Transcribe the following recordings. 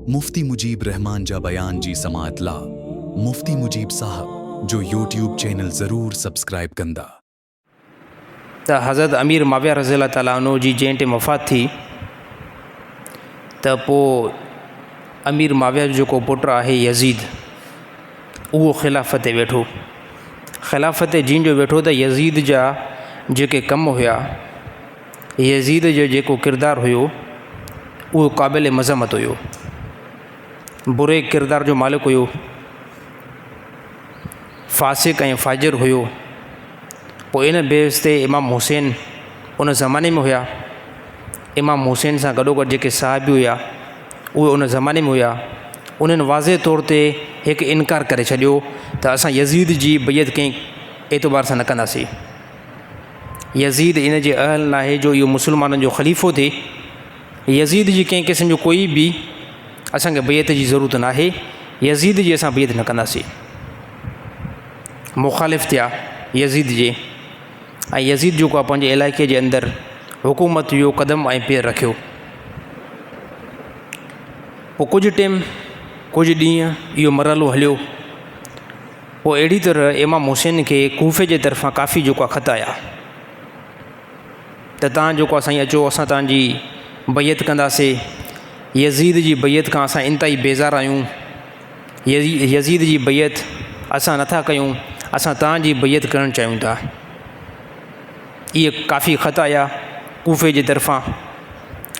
मुफ्ती मुजीब रहमान जा बयान जी समात ला मुफ्ती मुजीब साहब जो यूट्यूब चैनल ज़रूर सब्सक्राइब कंदा। त हज़रत अमीर माविया रज़ी अल्लाह ताला अन्हु जी जंहिं टाइम वफ़ात थी त पोइ अमीर माविया जो जेको पुटु आहे यज़ीद उहो ख़िलाफ़त ते वेठो। ख़िलाफ़त ते जिन जो वेठो त यज़ीद जा जेके कम हुया, यज़ीद जो जेको किरदारु हुयो उहो क़ाबिल मज़म्मत हुयो, बुरे किरदार जो मालिक हुयो, फ़ासिक़ ऐं फ़ाजिर हुयो। पोइ इन बेस ते इमाम हुसैन उन ज़माने में हुया। इमाम हुसैन सां गॾोगॾु जेके साहिबी हुया उहे उन ज़माने में हुया। उन्हनि वाज़े तौर ते हिकु इनकार करे छॾियो त असां यज़ीद जी बैत कंहिं एतबार सां न कंदासीं। यज़ीद इन जे अहल न आहे जो इहो मुस्लमाननि जो ख़लीफ़ो थिए। यज़ीद जी कंहिं क़िस्म जो कोई बि असांखे बैत जी ज़रूरत न आहे। यज़ीद जी असां बैत न कंदासीं। मुख़ालिफ़ थिया यज़ीद जे, ऐं यज़ीद जेको आहे पंहिंजे इलाइक़े जे अंदरि हुकूमत जो क़दम ऐं पेर रखियो। पोइ कुझु टाइम कुझु ॾींहं इहो मरहलो हलियो। पोइ अहिड़ी तरह इमाम हुसैन खे कूफ़े जे तरफ़ां काफ़ी जेको आहे ख़त आया त तव्हां जेको आहे साईं अचो, असां तव्हांजी बैत कंदासीं। यज़ीद जी बैत खां असां इंतिहाई बेज़ार आहियूं। यज़ीद जी बैत असां नथा कयूं, असां तव्हांजी बैत करणु चाहियूं था। इहे काफ़ी ख़त आया कूफ़े जे तरफ़ां।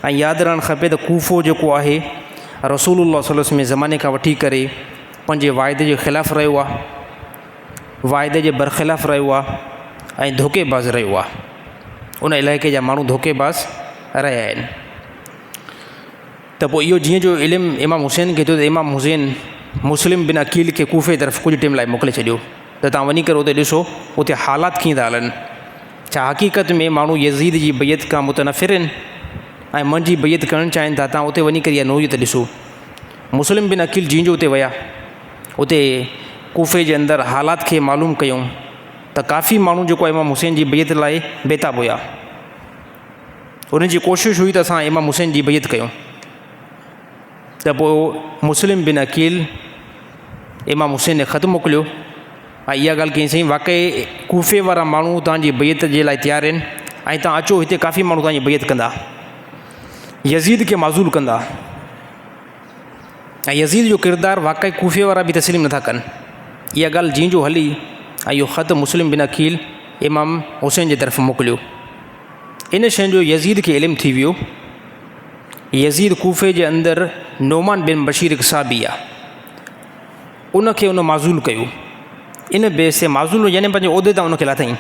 ऐं यादि रहणु खपे त कूफ़ो जेको आहे रसूलुल्लाह सल्लल्लाहु अलैहि वसल्लम जे ज़माने खां वठी करे पंहिंजे वाइदे जे ख़िलाफ़ु रहियो आहे, वाइदे जे बरख़िलाफ़ु रहियो आहे ऐं धोखेबाज़ रहियो आहे। उन इलाइक़े जा माण्हू धोखेबाज़ रहिया आहिनि। त पोइ इहो जीअं जो इल्मु इमाम हुसैन खे थियो त इमाम हुसैन मुस्लिम बिन अकील खे कूफ़े तरफ़ कुझु टाइम लाइ मोकिले छॾियो त तव्हां वञी करे उते ॾिसो उते हालात कीअं था हलनि। छा हक़ीक़त में माण्हू यज़ीद जी बैत खां मुतनफ़िर आहिनि ऐं मुंहिंजी बैत करणु चाहिनि था? तव्हां उते वञी करे इहा नोयत ॾिसो। मुस्लिम बिन अकील जीअं जो उते विया, उते कूफ़े जे अंदरि हालात खे मालूम कयूं त काफ़ी माण्हू जेको आहे इमाम हुसैन जी बैत लाइ बेताब हुया। उन्हनि जी कोशिशि हुई त असां इमाम हुसैन जी बैत कयूं। त पोइ मुस्लिम बिन अकील इमाम हुसैन ने ख़त मोकिलियो ऐं इहा ॻाल्हि कई साईं, वाक़ई कूफ़े वारा माण्हू तव्हांजी बैत जे लाइ तयारु आहिनि ऐं तव्हां अचो, हिते काफ़ी माण्हू तव्हांजी बैत कंदा, यज़ीद खे माज़ूल कंदा। ऐं यज़ीद जो किरदारु वाक़ई कूफ़े वारा बि तस्लीम नथा कनि। इहा ॻाल्हि जीअं जो हली ऐं इहो ख़त मुस्लिम बिन अकील इमाम हुसैन जे तरफ़ मोकिलियो। इन शइ जो यज़ीद खे इल्मु थी वियो। यज़ीद कूफ़े जे अंदरि नोमान बिन बशीर हिकु साहबी आहे, उनखे उन माज़ूल कयो। इन बेस ते माज़ूल यानी पंहिंजे उहिदे तां उनखे लाथईं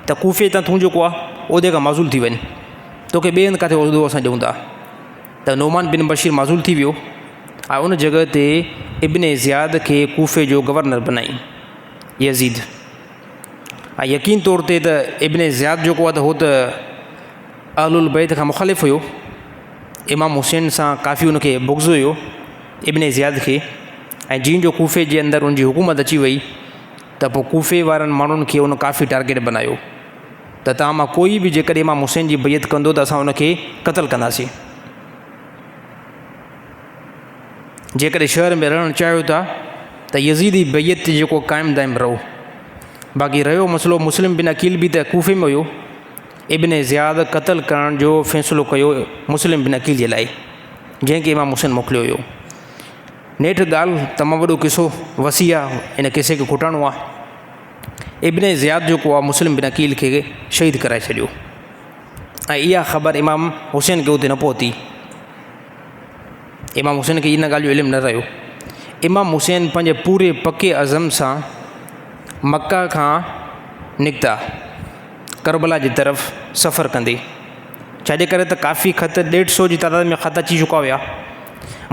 त कूफ़े तां तूं जेको आहे उहिदे खां माज़ूल थी वञ, तोखे ॿिए हंधि किथे उहिदो असां ॾियूं था। त नोमान बिन बशीर माज़ूल थी वियो ऐं उन जॻह ते इब्ने ज़ियाद खे कूफ़े जो गवर्नर बनाई यज़ीद। ऐं यकीन तौर ते त इब्ने ज़ियाद जेको आहे त उहो त अहलुल बैत खां मुख़ालिफ़ हुयो। इमाम हुसैन सां काफ़ी उनखे बुग़्ज़ हुयो इब्ने ज़ियाद खे। ऐं जीअं जो कूफ़े जे अंदरि उनजी हुकूमत अची वई त पोइ कूफ़े वारनि माण्हुनि खे उन काफ़ी टारगेट बनायो त तव्हां मां कोई बि जेकॾहिं इमाम हुसैन जी बैत कंदो त असां उनखे क़तलु कंदासीं। जेकॾहिं शहर में रहणु चाहियो था त यज़ीदी बैत ते जेको क़ाइमु दाइमु रहो। बाक़ी रहियो मसइलो मुस्लिम बिन अकील बि त कूफ़े में हुयो। इब्ने ज़ियाद क़तलु करण जो फ़ैसिलो कयो मुस्लिम बिन अकील जे लाइ, जंहिंखे इमाम हुसैन मोकिलियो हुयो। नेठि ॻाल्हि तमामु वॾो किसो वसी आहे, इन किसे खे खुटाइणो आहे। इब्ने ज़ियाद जेको आहे मुस्लिम बिन अकील खे शहीद कराए छॾियो ऐं इहा ख़बर इमाम हुसैन खे उते न पहुती। इमाम हुसैन खे इन ॻाल्हि जो इल्मु न रहियो। इमाम हुसैन पंहिंजे पूरे पके अज़म सां मक्का खां निकिता करबला जी तरफ़ सफ़र कंदे, छाजे करे त काफ़ी ख़त 150 जी तादाद में ख़त अची चुका हुया।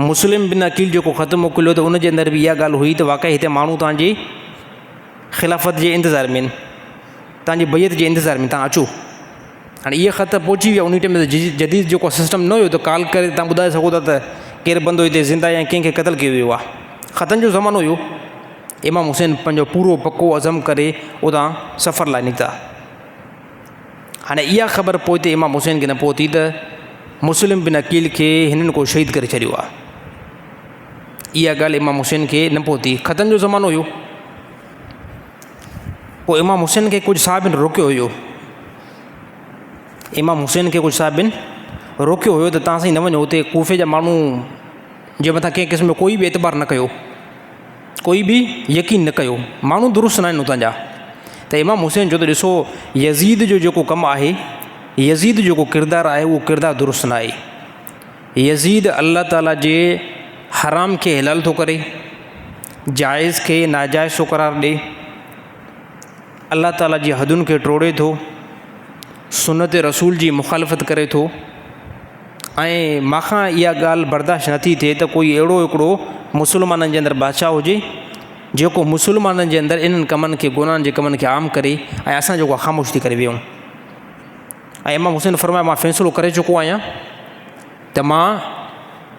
मुस्लिम बिन अकील जेको ख़त मोकिलियो त उनजे अंदरि बि इहा ॻाल्हि हुई त वाक़ई हिते माण्हू तव्हांजी ख़िलाफ़त जे इंतज़ार में आहिनि, तव्हांजी बैत जे इंतज़ार में, तव्हां अचो। हाणे इहे ख़त पहुची विया। उन टाइम में जदीद जेको सिस्टम न हुयो त कॉल करे तव्हां ॿुधाए सघो था त केरु बंदो हिते ज़िंदा या कंहिंखे क़तलु कयो वियो आहे। ख़तनि जो ज़मानो हुयो। इमाम हुसैन पंहिंजो पूरो पको अज़म करे उतां सफ़र लाइ निकिता। हाणे इहा ख़बर पोइ ते इमाम हुसैन खे न पहुती त मुस्लिम बिन अकील के हिननि को शहीद करे छॾियो आहे। इहा ॻाल्हि इमाम हुसैन खे न पहुती। ख़तनि जो ज़मानो हुयो। पोइ इमाम हुसैन खे कुझु साहिबनि रोकियो हुयो। इमाम हुसैन खे कुझु साहिबनि रोकियो हुयो त तव्हां साईं न वञो, हुते कूफ़े जा माण्हू जे मथां कंहिं क़िस्म जो कोई बि एतबार न कयो, कोई बि यकीन न कयो, माण्हू दुरुस्त न आहिनि हुतां जा। त इमाम हुसैन जो त ॾिसो यज़ीद जो जेको कमु आहे, यज़ीद जेको किरदारु आहे, उहो किरदारु दुरुस्त न आहे। यज़ीद अल्लाह ताला जे हराम खे हलाल थो करे, जाइज़ खे नाजाइज़ थो करार ॾिए, अल्लाह ताला जी हदुनि खे टोड़े थो, सुनत रसूल जी मुखालफ़त करे थो। ऐं मूंखां इहा ॻाल्हि बर्दाश्त नथी थिए त कोई अहिड़ो हिकिड़ो मुस्लमाननि जे अंदरि बादशाह हुजे जेको मुस्लमाननि जे अंदरि इन्हनि कमनि खे, गुनाहनि जे कमनि खे आम करे ऐं असां जेको ख़ामोश थी करे वियूं। ऐं इमाम हुसैन फरमाया मां फ़ैसिलो करे चुको आहियां त मां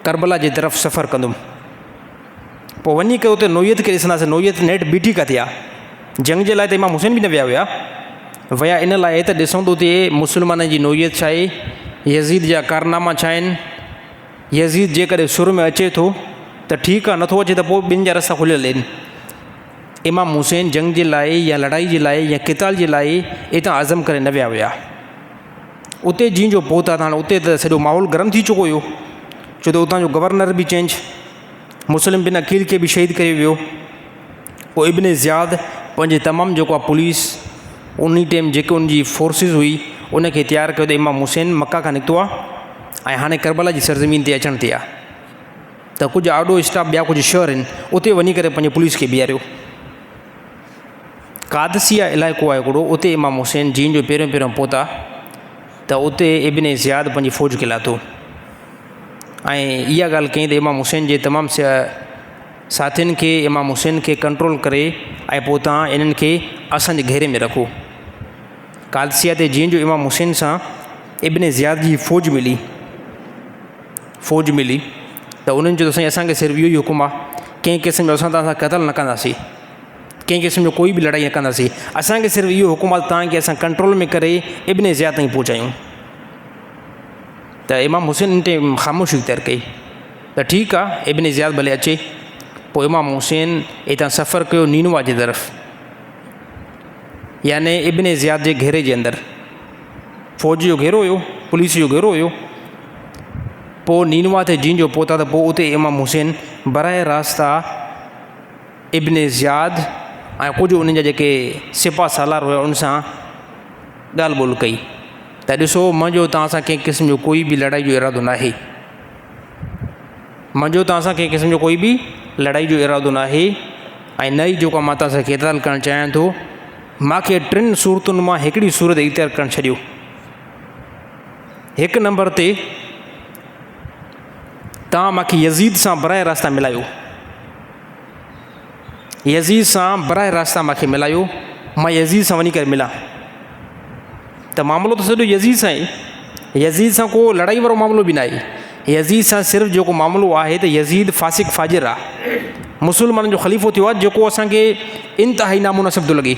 करबला जे तरफ़ सफ़र कंदुमि। पोइ वञी करे उते नोयत खे ॾिसंदासीं, नोयत नेठ बीठी किथे आहे। जंग जे लाइ त इमाम हुसैन बि न विया हुया, विया इन लाइ त ॾिसूं त उते मुस्लमाननि जी नोयत छा आहे, यज़ीद जा कारनामा छा आहिनि। यज़ीद जेकॾहिं सुर में अचे थो त ठीकु आहे, नथो अचे त पोइ ॿिनि जा रस्ता खुलियल आहिनि। इमाम हुसैन जंग जे लाइ या लड़ाई जे लाइ या क़िताल जे लाइ हितां आज़म करे न विया हुया। उते जीअं जो पहुता त हाणे उते त सॼो माहौल गरम थी चुको हुयो, छो त उतां जो गवर्नर बि चेंज, मुस्लिम बिन अकील खे बि शहीद कयो वियो। पोइ इब्न ज़ियाद पंहिंजे तमामु जेको आहे पुलिस उन टाइम जेके उनजी फोर्सिस हुई उनखे तयारु कयो त इमाम हुसैन मक्का खां निकितो आहे ऐं हाणे करबला जी सरज़मीन ते अचण ते आहे। त कुझु आॾो स्टाफ ॿिया कुझु शहर आहिनि, उते वञी करे पंहिंजे पुलिस खे बीहारियो। कादसिया इलाइक़ो आहे हिकिड़ो, उते इमाम हुसैन जीअं जो पहिरियों पहिरियों पहुता त उते इब्न ज़ियाद पंहिंजी फ़ौज खे लाथो ऐं इहा ॻाल्हि कई त इमाम हुसैन जे तमामु साथियुनि खे, इमाम हुसैन खे कंट्रोल करे ऐं पोइ तव्हां इन्हनि खे असांजे घेरे में रखो। कादसिया ते जीअं जो इमाम हुसैन सां इब्न ज़ियाद जी फ़ौज मिली त उन्हनि चयो त साईं असांखे सिर्फ़ु इहो ई हुकुम आहे, कंहिं क़िस्म जो असां तव्हां सां क़तल न कंदासीं, कंहिं क़िस्म जो कोई बि लड़ाई न कंदासीं, असांखे सिर्फ़ु इहो हुकुम आहे तव्हांखे असां कंट्रोल में करे इब्न ज़ियाद ताईं पहुचायूं। त इमाम हुसैन इन ते ख़ामोशी इख़्तियार कई त ठीकु आहे, इब्न ज़ियाद भले अचे। पोइ इमाम हुसैन हितां सफ़र कयो नीनवा जी तरफ़, याने इब्न ज़ियाद जे घेरे जे अंदरि। फ़ौज जो घेरो हुयो, पुलिस जो घेरो हुयो। पोइ नीनवा ते जीअं जो पहुता त पोइ उते इमाम हुसैन बराए रास्ता इब्न ज़ियाद ऐं कुझु उन्हनि जा जेके सिपा सालार हुया उन सां ॻाल्हि ॿोल कई त ॾिसो मुंहिंजो तव्हां सां कंहिं क़िस्म जो कोई बि लड़ाई जो इरादो न आहे, मुंहिंजो तव्हां सां कंहिं क़िस्म जो कोई बि लड़ाई जो इरादो न आहे ऐं न ई जेको मां तव्हां सां क़िताल करणु चाहियां थो। मूंखे 3 सूरतुनि मां हिकिड़ी सूरत इख़्तियार करणु छॾियो। हिकु नंबर ते तव्हां मूंखे यज़ीद सां बराए रास्ता मिलायो, यज़ीद सां बराए रास्ता मूंखे मिलायो, मां यज़ीद सां वञी करे मिलां। त मामिलो त सॼो यज़ीद सां आहे, यज़ीद सां को लड़ाई वारो मामिलो बि न आहे। यज़ीद सां सिर्फ़ु जेको मामिलो आहे त यज़ीद फासिक फाजिर आहे, मुस्लमाननि जो ख़लीफ़ो थियो आहे, जेको असांखे इंतिहाई नामुनासिब थो लॻे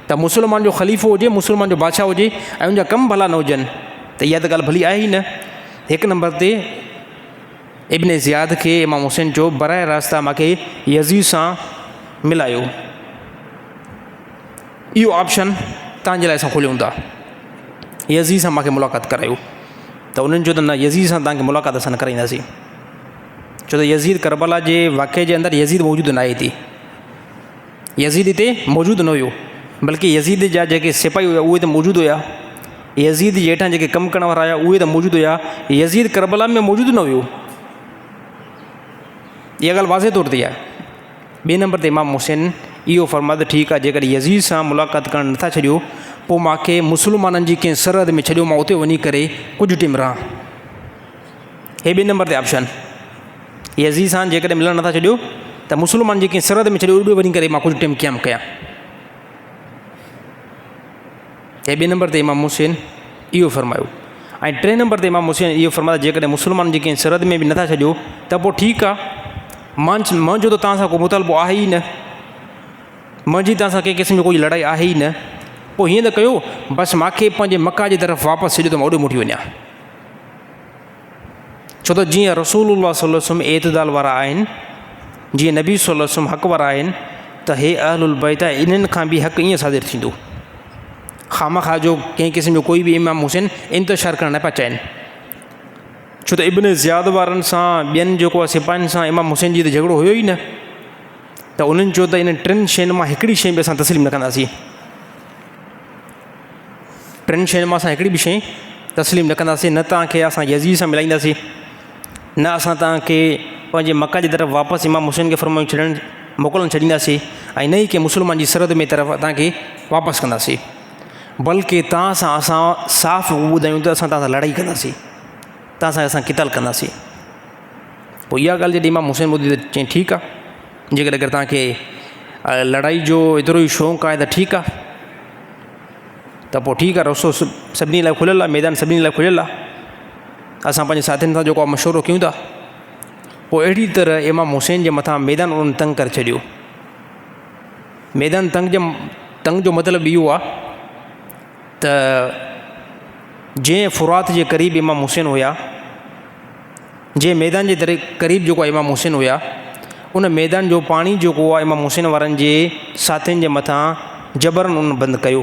त मुस्लमान जो ख़लीफ़ो हुजे, मुस्लमान जो बादशाह हुजे ऐं उनजा कम भला न हुजनि, त इहा त ॻाल्हि भली आहे ई न। हिकु नंबर ते इब्न ज़ियाद खे इमाम हुसैन चयो बराए रास्ता मूंखे यज़ीद सां मिलायो, इहो ऑप्शन तव्हांजे लाइ असां खोलियूं था, यज़ीद सां मूंखे मुलाक़ात करायो। त उन्हनि चयो त न, यज़ीद सां तव्हांखे मुलाक़ात असां न कराईंदासीं, छो त यज़ीद करबला जे वाक़े जे अंदरि यज़ीद मौजूदु न आहे हिते, यज़ीद हिते मौजूदु न हुयो, बल्कि यज़ीद जा जेके सिपाही हुया उहे त मौजूदु हुया, यज़ीद जे हेठां जेके कमु करण वारा हुया उहे त मौजूदु हुया, यज़ीद करबला में मौजूदु न हुयो। इहा ॻाल्हि वाज़े तौर ते आहे। ॿिए नंबर ते इमाम हुसैन इहो फरमायो त ठीकु आहे, जेकॾहिं यज़ीद सां मुलाक़ात करणु नथा छॾियो पोइ मूंखे मुस्लमाननि जी कंहिं सरहद में छॾियो, मां उते वञी करे कुझु टाइम रहां। हे ॿिए नंबर ते ऑप्शन, यज़ीद सां जेकॾहिं मिलणु नथा छॾियो त मुस्लमान जी कंहिं सरहद में छॾियो, उते वञी करे मां कुझु टाइम क़याम कयां। हे ॿिए नंबर ते इमाम हुसैन इहो फरमायो। ऐं 3 नंबर ते इमाम हुसैन इहो फरमायो जेकॾहिं मुस्लमान जी कंहिं सरहद में बि नथा छॾियो त पोइ ठीकु आहे, मुंहिंजो त तव्हां सां को मुतालबो आहे ई न, मुंहिंजी तव्हां सां कंहिं क़िस्म जो कोई लड़ाई आहे ई न। पोइ हीअं त कयो, बसि मूंखे पंहिंजे मक्का जी तरफ़ वापसि छॾियो त मां ओॾे मोटी वञा, छो त जीअं रसूलुल्लाह सल्लल्लाहु अलैहि वसल्लम एतदाल वारा आहिनि, जीअं नबी सल्लल्लाहु अलैहि वसल्लम हक़ वारा आहिनि त हे अहलुल बैत आहे, इन्हनि खां बि हक़ ईअं सादिर थींदो। खामखा जो कंहिं क़िस्म जो कोई बि इमाम हुसैन इंतशार करणु न पिया चाहिनि, छो त इब्न ज़ियाद वारनि सां ॿियनि जेको आहे सिपाहियुनि सां इमाम हुसैन जी त झगड़ो हुयो ई न, त उन्हनि चयो त इन टिनि शयुनि मां हिकिड़ी शइ बि असां तस्लीम न कंदासीं, टिनि शयुनि मां असां हिकिड़ी बि शइ तस्लीम न कंदासीं, न तव्हांखे असां यज़ीद सां मिलाईंदासीं, न असां तव्हांखे पंहिंजे मक्का जी तरफ़ वापसि इमाम हुसैन खे फरमायूं मोकिलणु छॾींदासीं, ऐं न ई की मुस्लमान जी सरहद में तरफ़ तव्हांखे वापसि कंदासीं, बल्कि तव्हां सां असां साफ़ ॿुधायूं त असां तव्हां सां लड़ाई कंदासीं, तव्हां सां असां क़िताल कंदासीं। पोइ इहा ॻाल्हि जॾहिं इमाम हुसैन ॿुधी त चई ठीकु आहे, जेकॾहिं अगरि तव्हांखे लड़ाई जो एतिरो ई शौक़ु आहे त ठीकु आहे, त पोइ ठीकु आहे, रस्तो सभिनी लाइ खुलियलु आहे, मैदान सभिनी लाइ खुलियलु आहे, असां पंहिंजे साथियुनि सां जेको आहे मशवरो कयूं था। पोइ अहिड़ी तरह इमाम हुसैन जे मथां मैदान उन्हनि तंग करे छॾियो। मैदान तंग जो मतिलबु इहो आहे त जंहिं फुरात जे क़रीब इमाम हुसैन हुया, जंहिं मैदान जे क़रीब जेको आहे इमाम हुसैन हुया, उन मैदान जो पाणी जेको आहे इमाम हुसैन वारनि जे साथियुनि जे मथां जबरन उन बंदि कयो,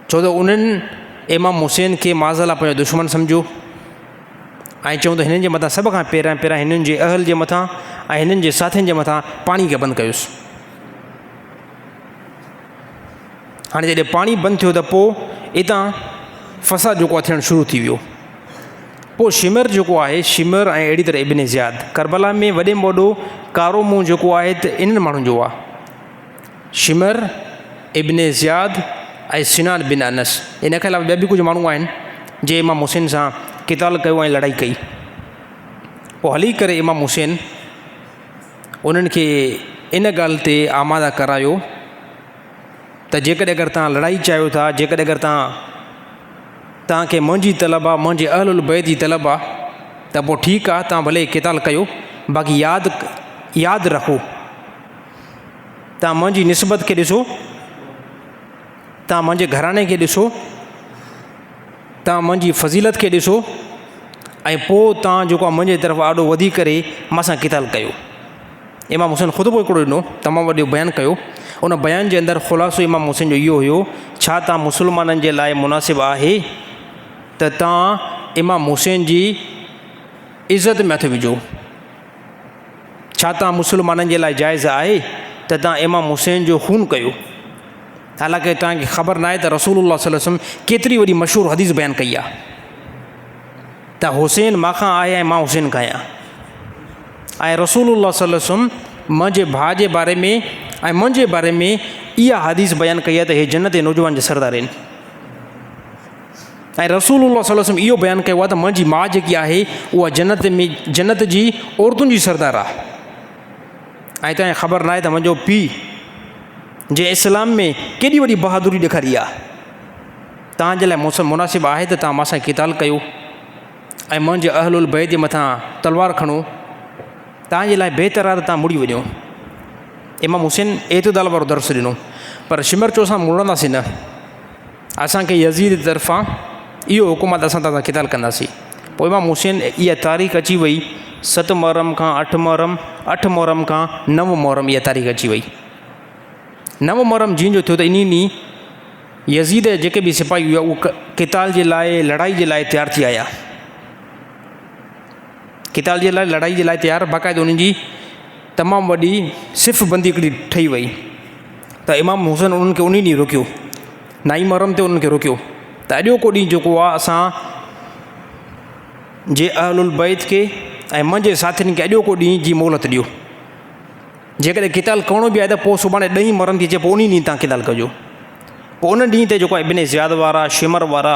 छो त उन्हनि इमाम हुसैन खे माज़अल्ला पंहिंजो दुश्मन सम्झो ऐं चऊं त हिननि जे मथां सभ खां पहिरियां हिननि जे अहल जे मथां ऐं हिननि जे साथियुनि जे मथां पाणी खे बंदि कयोसि। हाणे जॾहिं पाणी बंदि थियो त पोइ हितां फ़साद जेको आहे थियणु शुरू थी वियो। पोइ शिमर जेको आहे, शिमर ऐं अहिड़ी तरह इब्न ज़ियाद, करबला में वॾे में वॾो कारो मुंहुं जेको आहे त इन्हनि माण्हुनि जो आहे, शिमर, इब्न ज़ियाद ऐं सिनान बिन अनस। इन खां अलावा ॿिया बि कुझु माण्हू आहिनि जंहिं इमाम हुसैन सां क़िताल कयो ऐं लड़ाई कई। पोइ हली करे इमाम हुसैन उन्हनि खे इन ॻाल्हि ते आमादा करायो त जेकॾहिं अगरि तव्हां लड़ाई चाहियो था, जेकॾहिं अगरि तव्हांखे मुंहिंजी तलब आहे, मुंहिंजे अहलुल बैत जी तलब आहे, त पोइ ठीकु आहे, तव्हां भले क़िताल कयो, बाक़ी यादि रखो, तव्हां मुंहिंजी निस्बत खे ॾिसो, तव्हां मुंहिंजे घराने खे ॾिसो, तव्हां मुंहिंजी फज़ीलत खे ॾिसो, ऐं पोइ तव्हां जेको आहे मुंहिंजे तरफ़ आॾो वधी करे मां सां क़िताल कयो। इमाम हुसैन ख़ुदि पोइ हिकिड़ो ॾिनो, तमामु वॾो बयानु कयो। उन बयान जे अंदरि ख़ुलासो इमाम हुसैन जो इहो हुयो, छा तव्हां मुस्लमाननि जे लाइ मुनासिबु आहे त तव्हां इमाम हुसैन जी इज़त में हथु विझो? छा तव्हां मुस्लमाननि जे लाइ जाइज़ आहे त तव्हां इमाम हुसैन जो खून कयो? हालांकि तव्हांखे ख़बर न आहे त रसूलुल्लाह सल्लल्लाहु अलैहि वसल्लम केतिरी वॾी मशहूरु हदीस बयानु कई आहे त हुसैन मां आहे ऐं मां हुसैन खां आहियां, ऐं रसूलुल्लाह सल्लल्लाहु अलैहि वसल्लम मुंहिंजे भाउ जे बारे में ऐं मुंहिंजे बारे में इहा हदीस बयानु कई आहे त हे जन्नत जे नौजवान जे सरदार आहिनि, ऐं रसूलुल्लाह सल्लल्लाहु अलैहि वसल्लम इहो बयानु कयो आहे त मुंहिंजी माउ जेकी आहे उहा जन्नत जी औरतुनि जी सरदार आहे। ऐं तव्हांखे ख़बर न आहे त मुंहिंजो पीउ जंहिं इस्लाम में केॾी वॾी बहादुरी ॾेखारी आहे, तव्हांजे लाइ मुनासिबु आहे त तव्हां मां सां क़िताल कयो ऐं मुंहिंजे अहलुल बैत जे मथां तलवार खणो? तव्हांजे लाइ बहितर आहे त तव्हां मुड़ी वञो। इमाम हुसैन एतदाल वारो दर्स ॾिनो, पर शिमर चयो असां मुड़ंदासीं न, असांखे यज़ीद तरफ़ां इहो हुकुम आहे त असां तव्हां सां क़िताल कंदासीं। पोइ इमाम हुसैन इहा तारीख़ अची वई 7 मुहर्रम खां 8 मुहर्रम, 8 मुहर्रम खां 9 मुहर्रम, इहा तारीख़ अची वई। 9 मुहर्रम जीअं जो थियो त इन ॾींहुं यज़ीद जेके बि सिपाही हुआ उहे क़िताल जे लाइ, लड़ाई जे लाइ तयारु थी आया, क़िताल जे लाइ, लड़ाई जे लाइ तयारु, बाक़ाइदा उन्हनि जी तमामु वॾी सिफ़ बंदी हिकिड़ी ठही वई। त इमाम हुसैन उन्हनि खे उन ॾींहुं रोकियो, 9 मुहर्रम ते उन्हनि खे रोकियो त अॼोको ॾींहुं जेको आहे असां जे अहलुल बैत खे ऐं मुंहिंजे साथियुनि खे अॼोको ॾींहुं जी मोहलत ॾियो, जेकॾहिं क़िताल करिणो बि आहे त पोइ सुभाणे 10 मुहर्रम थी अचे, पोइ उन ॾींहुं तव्हां क़िताल कजो। पोइ उन ॾींहं ते जेको आहे इब्न ज़ियाद वारा, शिमर वारा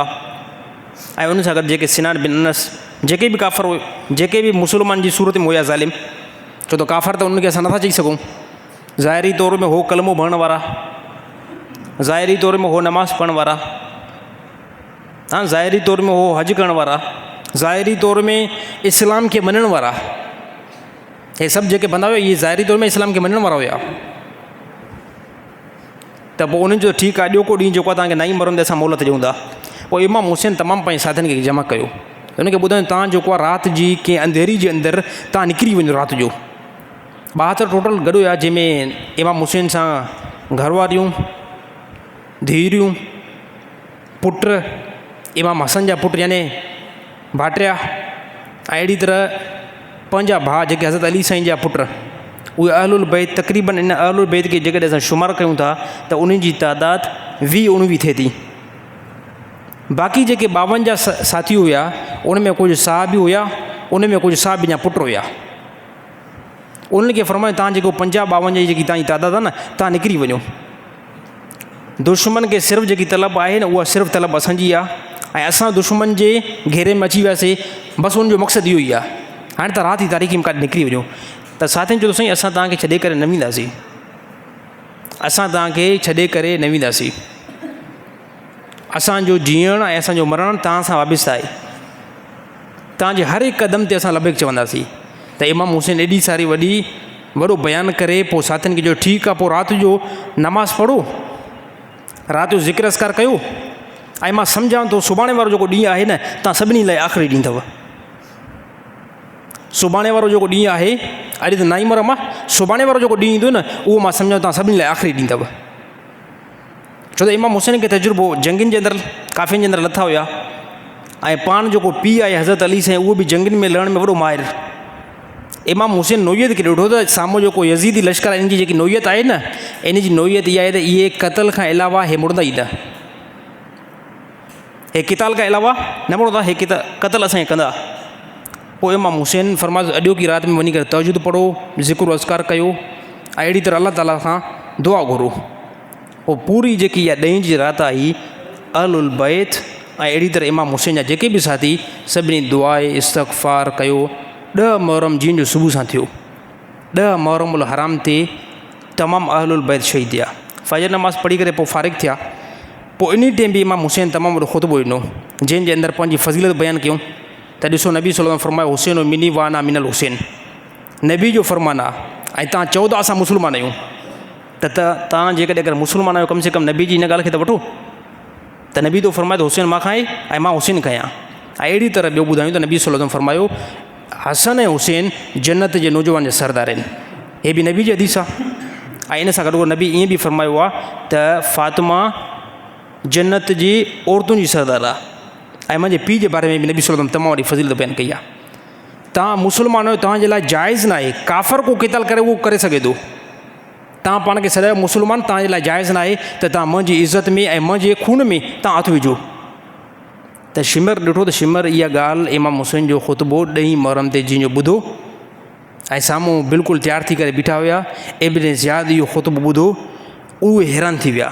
ऐं उन सां गॾु जेके सिनान बिन अनस, जेके बि काफ़र हुए, जेके बि मुस्लमान जी सूरत में हुया ज़ालिम, छो त काफ़र त उनखे असां नथा चई सघूं, ज़ाहिरी तौर में हो कलमो भरण वारा, ज़ाहिरी तौर में हो नमाज़ पढ़ण वारा, हाँ, ज़ाहिरी तौर में हो हज करण वारा, ज़ाहिरी तौर में इस्लाम खे मञण वारा, हे सभु जेके बंदा हुआ इहे ज़ाहिरी तौर में इस्लाम खे मञण वारा हुया। त पोइ उन्हनि जो ठीकु आहे, अॼोको ॾींहुं जेको आहे तव्हांखे 9 मुहर्रम ते असां मोहलत ॾियूं था। पोइ इमाम हुसैन तमामु पंहिंजे साथियुनि खे जमा कयो, उनखे ॿुधायूं तव्हां जेको आहे राति जी कंहिं अंधेरी जे अंदरि तव्हां निकिरी वञो राति जो। 72 टोटल गॾु हुया, जंहिंमें इमाम हुसैन सां घरवारियूं, धीअरूं, पुट, इमाम हसन जा पुट यानी भाटिया, ऐं अहिड़ी तरह पंहिंजा भाउ जेके हज़रत अली साईं जा पुट, उहे अहलुल बैत तक़रीबन इन अहलुल बैत खे जेकॾहिं असां शुमार कयूं था त उन्हनि जी तादादु 20-19 थिए थी। बाक़ी जेके 52 साथी हुया उन में कुझु साहबी हुया, उन में कुझु साहबी जा पुट हुया। उन्हनि खे फरमायो तव्हां जेको 50-52 जी जेकी तव्हांजी तादादु आहे न, तव्हां निकिरी वञो। दुश्मन खे सिर्फ़ु जेकी तलब आहे न, उहा सिर्फ़ु तलब असांजी आहे, ऐं असां दुश्मन जे घेरे में अची वियासीं, बसि उनजो मक़सदु इहो ई आहे। हाणे त राति जी तारीख़ी में काॾे निकिरी वञो। त साथियुनि चयो साईं असां तव्हांखे छॾे करे न वेंदासीं, असां तव्हांखे छॾे करे न वेंदासीं, असांजो जीअणु ऐं असांजो मरणु तव्हां सां वाबिस्ता आहे, तव्हांजे हर हिकु क़दम ते असां लबैक चवंदासीं। त इमाम हुसैन एॾी सारी वॾो बयानु करे पोइ साथियुनि खे जो ठीकु आहे, पोइ राति जो नमाज़ पढ़ो, राति जो ज़िक्र अस्कार कयो, ऐं मां सम्झां थो सुभाणे वारो जेको ॾींहुं आहे न, तव्हां सभिनी लाइ आख़िरी ॾींहुं अथव। सुभाणे वारो जेको ॾींहुं आहे, अॼु त 9 मुहर्रम आहे, सुभाणे वारो जेको ॾींहुं ईंदो न, उहो मां सम्झां तव्हां सभिनी लाइ आख़िरी ॾींहुं अथव। छो त इमाम हुसैन खे तजुर्बो जंगनि जे अंदरि, काफ़ियुनि जे अंदरि लथा हुया, ऐं पाण जेको पीउ आहे हज़रत अली साईं, उहो बि जंगनि में लड़ण में वॾो माहिर। इमाम हुसैन नोयत खे ॾिठो त साम्हूं जेको यज़ीदी लश्कर आहे, इन जी जेकी नोयत आहे न, इन जी नोयत इहा आहे त इहे क़तल खां अलावा हे मुड़ंदा ई न, हे क़िताल खां अलावा न मुड़ंदा, हे क़तल असांखे कंदा। पोइ इमाम हुसैन फरमायो अॼो की राति में वञी करे तहजुद पढ़ो, ज़िक्र अस्कार कयो, ऐं अहिड़ी तरह अलाह ताला खां दुआ घुरो। पोइ पूरी जेकी इहा 10 जी राति आई, अहलुल बैत ऐं अहिड़ी तरह इमाम हुसैन जा जेके बि साथी सभिनी दुआ इस्तग़फ़ार कयो। 10 मुहर्रम जीअं जो सुबुह सां थियो, 10 मुहर्रम हराम ते तमामु अहलुल बैत शहीद थिया। फजर नमाज़ पढ़ी करे पोइ फ़ारिग़ थिया। पोइ इन टाइम बि इमाम हुसैन तमामु वॾो ख़ुतबो ॾिनो, जंहिंजे अंदरि पंहिंजी फज़ीलत बयानु कयूं। त ॾिसो नबी सल्लल्लाहु अलैहि वसल्लम फरमायो हुसैन मिनी वाना मिनल हुसैन, नबी जो फ़रमानु आहे, ऐं तव्हां चओ था असां मुस्लमान आहियूं, त तव्हां जेकॾहिं अगरि मुस्लमान आहियो कम से कम नबी जी हिन ॻाल्हि खे त वठो। त नबी तो फरमायो त हुसैन मां खां आहे ऐं मां हुसैन खां आहियां। ऐं अहिड़ी तरह ॿियो ॿुधायूं त नबी सल्लल्लाहु अलैहि वसल्लम फरमायो हसन ऐं हुसैन जन्नत जे नौजवान जा सरदार आहिनि। हे बि नबी जी हदीस आहे। ऐं इन सां गॾु नबी ईअं बि फरमायो आहे त फ़ातिमा जन्नत जी औरतुनि जी सरदार आहे। ऐं मुंहिंजे पीउ जे बारे में बि नबी सल्लल्लाहु अलैहि वसल्लम तमामु वॾी फज़ीलत बयानु कई आहे। तव्हां मुस्लमान आहियो, तव्हांजे लाइ जाइज़ न आहे, काफ़र को क़िताल करे उहो करे सघे थो। तव्हां पाण खे सदायो मुस्लमान, तव्हांजे लाइ जाइज़ न आहे त तव्हां मुंहिंजी इज़त में ऐं मुंहिंजे खून में तव्हां हथु विझो। त शिमर ॾिठो त शिमर इहा ॻाल्हि इमाम हुसैन जो ख़ुतबो 10 मुहर्रम ते जीअं जो ॿुधो ऐं साम्हूं बिल्कुलु तयारु थी करे बीठा हुया। इब्न ज़ियाद इहो ख़ुतबो ॿुधो, उहे हैरान थी विया।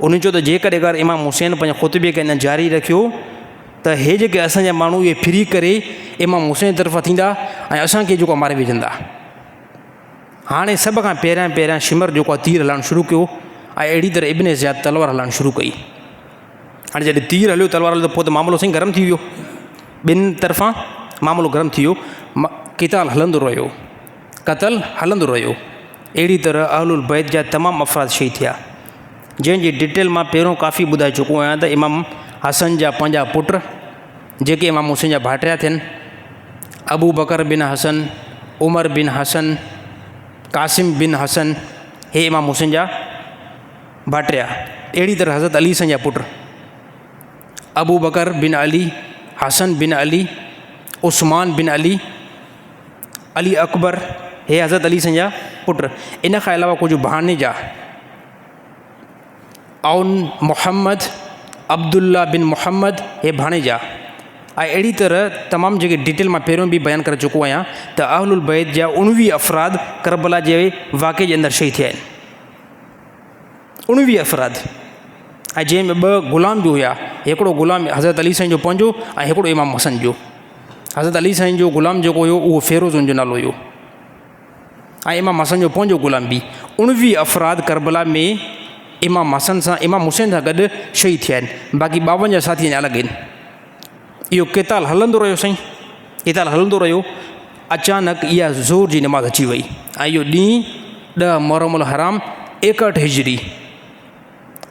उन चयो त जेकॾहिं अगरि इमाम हुसैन पंहिंजे ख़ुतबे खे अञा जारी रखियो त हे जेके असांजा माण्हू इहे फिरी करे इमाम हुसैन तरफ़ां थींदा ऐं असांखे जेको मारे विझंदा। हाणे सभ खां पहिरियां शिमर जेको आहे तीर हलाइणु शुरू कयो ऐं अहिड़ी तरह इब्न ज़ियाद तलवार हलाइणु शुरू कई। हाणे जॾहिं तीर हलियो तलवार हलियो त पोइ त मामिलो साईं गरम थी वियो, ॿिनि तरफ़ां मामिलो गरम थी वियो, क़िताल हलंदो रहियो, क़तल हलंदो रहियो। अहिड़ी तरह अहलुल बैत जा तमामु अफ़राद शहीद थिया, जंहिंजी डिटेल मां पहिरियों काफ़ी ॿुधाए चुको आहियां त इमाम हसन जा 5 पुट जेके इमाम हुसैन जा भाटिया थियनि, अबू बकर बिन हसन, उमर बिन हसन, कासिम बिन हसन, हे इमाम हुसैन जा भाटिया। अहिड़ी तरह हज़रत अली साईं जा पुट अबू बकर बिन अली, हसन बिन अली, उस्मान बिन अली, अली अकबर, हे हज़रत अली साईं जा पुट। इन खां अलावा कुझु भाणेजा औन मोहम्मद, अब्दुल्ला बिन मोहम्मद, हे भाणेजा। ऐं अहिड़ी तरह तमामु जेके डिटेल मां पहिरियों बि बयानु करे चुको आहियां त अहलुल बैत जा 19 अफ़राद करबला जे वाक़े जे अंदरि शहीद थिया आहिनि। 19 अफ़राद, ऐं जंहिंमें 2 ग़ुलाम बि हुया। हिकिड़ो ग़ुलाम हज़रत अली साईं जो पंहिंजो ऐं हिकिड़ो इमाम हसन जो। हज़रत अली साईं जो ग़ुलाम जेको हुयो उहो फ़ेरोज़ जो नालो हुयो ऐं इमाम हसन जो पंहिंजो ग़ुलाम बि। 19 अफ़राद करबला में इमाम हुसैन सां गॾु शहीद थिया आहिनि। बाक़ी 52 साथी अलॻि आहिनि। इहो क़िताल हलंदो रहियो साईं, क़िताल हलंदो रहियो। अचानक इहा ज़ोर जी नमाज़ अची वई ऐं इहो ॾींहुं 10 मुहर्रम हराम 61 हिजरी।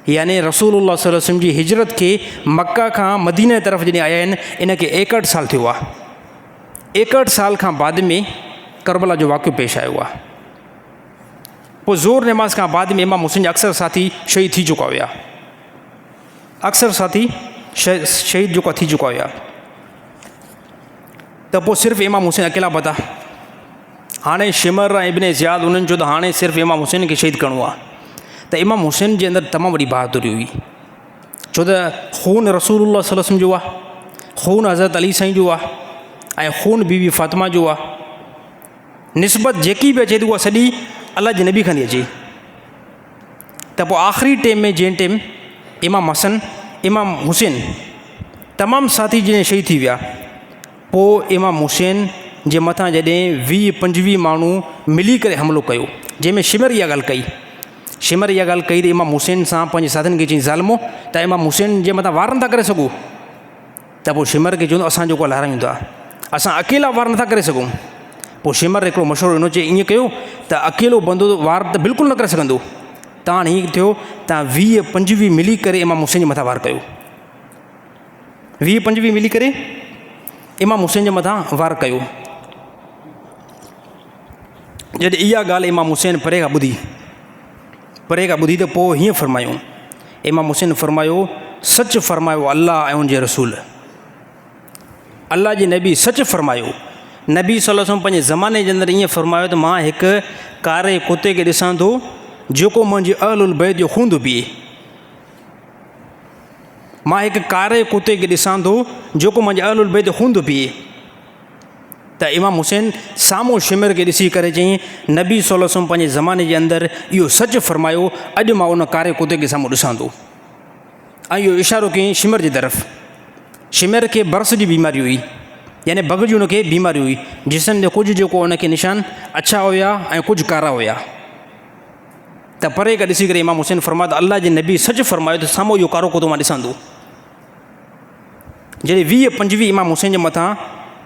यानी रसूलुल्लाह सल्लल्लाहु अलैहि वसल्लम जी हिजरत के मक्का खां मदीने तरफ़ जॾहिं आया आहिनि इन खे 61 साल थियो आहे। 61 साल खां बाद में करबला जो वाक़ियो पेश आयो आहे। पोइ ज़ोर नमाज़ खां बाद में इमाम हुसैन जा अक्सर साथी शहीद थी चुका हुआ। अक्सर साथी शहीद जेको थी चुका हुआ। त पोइ सिर्फ़ु इमाम हुसैन अकेला पता। हाणे शिमर ऐं इब्न ज़ियाद उन्हनि जो त हाणे सिर्फ़ु इमाम हुसैन खे शहीद करिणो आहे। त इमाम हुसैन जे अंदरि तमामु वॾी बहादुरी हुई, छो त खून रसूलुल्लाह सल्लल्लाहु अलैहि वसल्लम जो आहे, खून हज़रत अली साईं जो आहे ऐं खून बीबी फ़ातिमा जो आहे। निस्बत जेकी बि अचे थी उहा सॼी अल्लाह जे नबी खां थी अचे। त पोइ आख़िरी टाइम में जंहिं टाइम इमाम हसन इमाम हुसैन तमामु साथी जॾहिं शहीद थी विया, पोइ इमाम हुसैन जे मथां जॾहिं 20-25 माण्हू मिली करे हमिलो कयो, जंहिंमें शिमर इहा ॻाल्हि कई। शिमर इहा ॻाल्हि कई त इमाम हुसैन सां पंहिंजे साथियुनि खे चई ज़ालिमो त इमाम हुसैन जे मथां वार नथा करे सघूं। त पोइ शिमर खे चवंदो असां जेको लहारायूं था, असां अकेला वार नथा करे सघूं। पोइ शिमर हिकिड़ो मशवरो ॾिनो, चई ईअं कयो त अकेलो बंदो वार त बिल्कुलु न करे सघंदो, तव्हां हाणे हीअं थियो तव्हां 20-25 मिली करे इमाम हुसैन जे मथां वार कयो। 20-25 मिली करे इमाम हुसैन जे मथां वार कयो। जॾहिं इहा ॻाल्हि इमाम हुसैन परे खां ॿुधी त पोइ हीअं फ़रमायूं, इमाम हुसैन फ़रमायो सच फ़रमायो अल्लाह ऐं उनजे रसूल। अल्लाह जे नबी सच फ़रमायो। नबी सल्लल्लाहु अलैहि वसल्लम पंहिंजे ज़माने जे अंदरि ईअं फ़रमायो त मां हिकु कारे कुते खे ॾिसां थो जेको मुंहिंजे अहलुल बैत जो खून थो पीए। मां हिकु कारे कुते खे ॾिसां थो जेको मुंहिंजे अहलुल बैत जो खून थो पीए। त इमाम हुसैन साम्हूं शिमर खे ॾिसी करे चई नबी सल्लल्लाहु अलैहि वसल्लम पंहिंजे ज़माने जे अंदरि इहो सचु फ़रमायो, अॼु मां उन कारे कुते खे साम्हूं ॾिसां थो। ऐं इहो इशारो कयईं शिमर जी तरफ़। शिमर खे बरस जी बीमारी हुई, यानी बग जी उनखे बीमारी हुई, जिस्म जो कुझु जेको उनखे निशान अच्छा हुया ऐं कुझु कारा हुया। त परे खां ॾिसी करे इमाम हुसैन फ़रमायो त अल्लाह जे नबी सचु फ़रमायो त साम्हूं इहो कारो कुतो मां ॾिसां थो। जॾहिं 20-25 इमाम हुसैन जे मथां